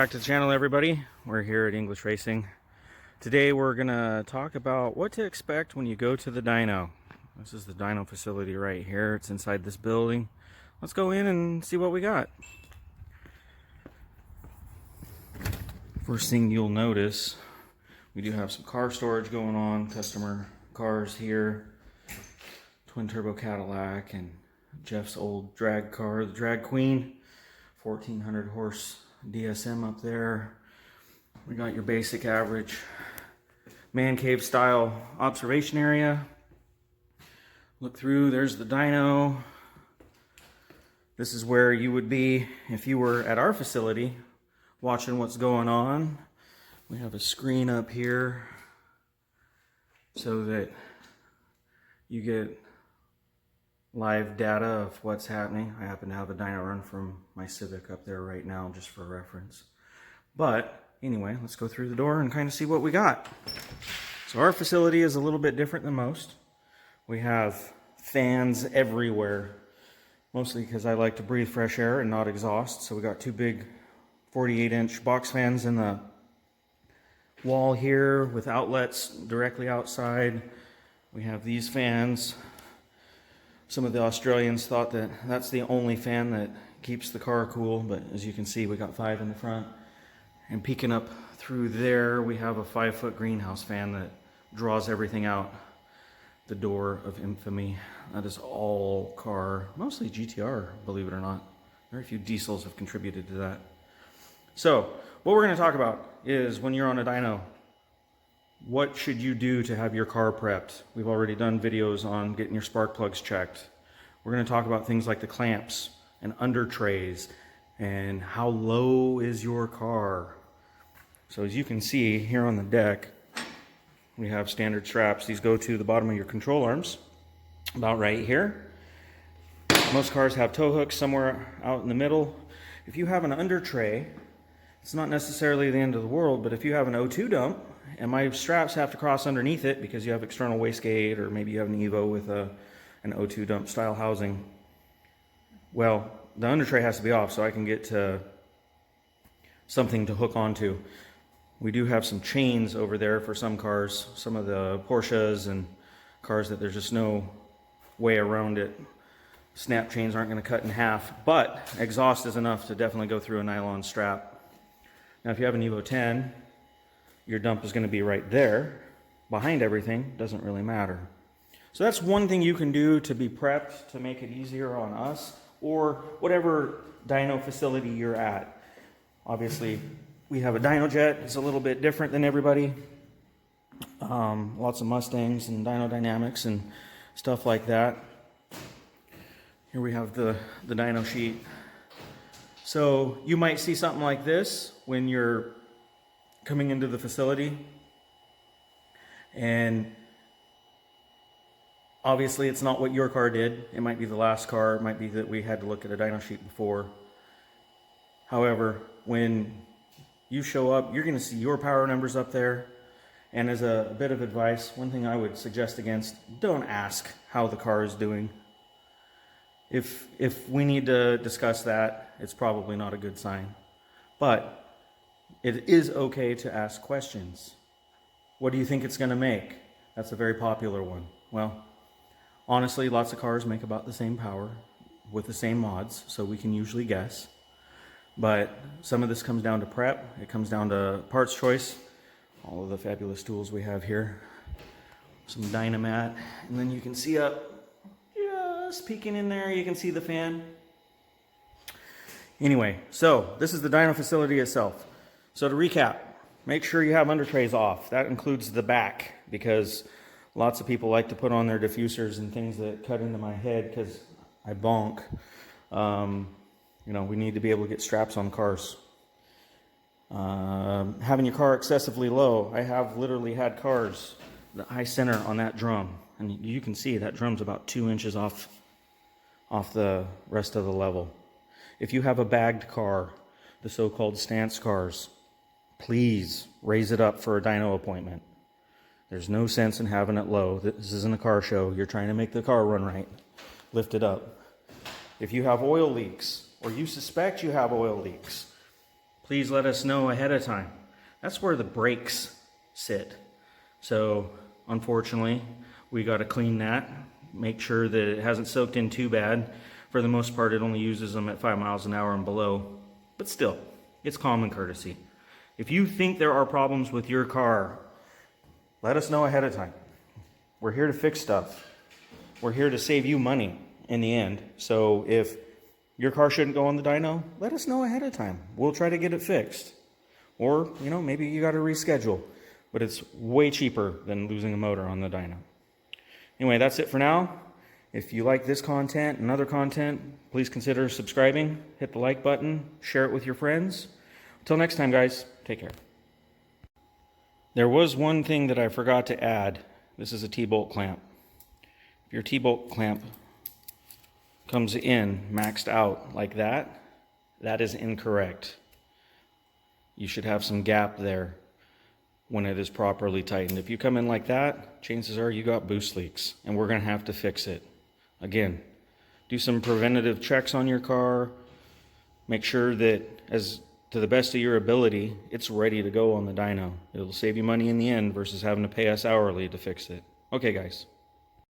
back to the channel, everybody. We're here at English Racing. Today we're gonna talk about what to expect when you go to the dyno. This is the dyno facility right here. It's inside this building. Let's go in and see what we got. First thing you'll notice, we do have some car storage going on, customer cars here, twin turbo Cadillac and Jeff's old drag car, the Drag Queen, 1400 horse DSM up there. We got your basic average man cave style observation area. Look through, there's the dyno. This is where you would be if you were at our facility watching what's going on. We have a screen up here so that you get live data of what's happening. I happen to have a dyno run from my Civic up there right now just for reference. But anyway, let's go through the door and kind of see what we got. So our facility is a little bit different than most. We have fans everywhere, mostly because I like to breathe fresh air and not exhaust. So we got two big 48-inch box fans in the wall here with outlets directly outside. We have these fans. Some of the Australians thought that that's the only fan that keeps the car cool, but as you can see, we got 5 in the front. And peeking up through there, we have a 5-foot greenhouse fan that draws everything out. The door of infamy. That is all car, mostly GTR, believe it or not. Very few diesels have contributed to that. So, what we're going to talk about is when you're on a dyno, what should you do to have your car prepped? We've already done videos on getting your spark plugs checked. We're going to talk about things like the clamps and under trays and how low is your car. So as you can see here on the deck, we have standard straps. These go to the bottom of your control arms, about right here. Most cars have tow hooks somewhere out in the middle. If you have an under tray, it's not necessarily the end of the world, but if you have an O2 dump, and my straps have to cross underneath it because you have external wastegate, or maybe you have an Evo with an O2 dump style housing. Well, the under tray has to be off so I can get to something to hook onto. We do have some chains over there for some cars, some of the Porsches and cars that there's just no way around it. Snap chains aren't going to cut in half, but exhaust is enough to definitely go through a nylon strap. Now if you have an Evo 10, your dump is going to be right there behind everything. Doesn't really matter. So that's one thing you can do to be prepped to make it easier on us or whatever dyno facility you're at. Obviously we have a dyno jet. It's a little bit different than everybody. Lots of Mustangs and dyno dynamics and stuff like that. Here we have the dyno sheet. So you might see something like this when you're coming into the facility, and obviously it's not what your car did. It might be the last car. It might be that we had to look at a dyno sheet before. However, when you show up, you're going to see your power numbers up there. And as a bit of advice, one thing I would suggest against, don't ask how the car is doing. If we need to discuss that, it's probably not a good sign. But it is okay to ask questions. What do you think it's going to make? That's a very popular one. Well, honestly, lots of cars make about the same power with the same mods, so we can usually guess. But some of this comes down to prep. It comes down to parts choice. All of the fabulous tools we have here. Some Dynamat. And then you can see up, just peeking in there, you can see the fan. Anyway, so this is the dyno facility itself. So to recap, make sure you have under trays off. That includes the back, because lots of people like to put on their diffusers and things that cut into my head because I bonk. We need to be able to get straps on cars. Having your car excessively low. I have literally had cars that I center on that drum, and you can see that drum's about 2 inches off the rest of the level. If you have a bagged car, the so-called stance cars, please raise it up for a dyno appointment. There's no sense in having it low. This isn't a car show. You're trying to make the car run right. Lift it up. If you have oil leaks, or you suspect you have oil leaks, please let us know ahead of time. That's where the brakes sit. So unfortunately, we got to clean that, make sure that it hasn't soaked in too bad. For the most part, it only uses them at 5 miles an hour and below, but still, it's common courtesy. If you think there are problems with your car, let us know ahead of time. We're here to fix stuff. We're here to save you money in the end. So if your car shouldn't go on the dyno, let us know ahead of time. We'll try to get it fixed. Or, maybe you got to reschedule. But it's way cheaper than losing a motor on the dyno. Anyway, that's it for now. If you like this content and other content, please consider subscribing. Hit the like button. Share it with your friends. Until next time, guys, take care. There was one thing that I forgot to add. This is a T-bolt clamp. If your T-bolt clamp comes in maxed out like that, that is incorrect. You should have some gap there when it is properly tightened. If you come in like that, chances are you got boost leaks, and we're going to have to fix it. Again, do some preventative checks on your car. Make sure that, as to the best of your ability, it's ready to go on the dyno. It'll save you money in the end versus having to pay us hourly to fix it. Okay, guys.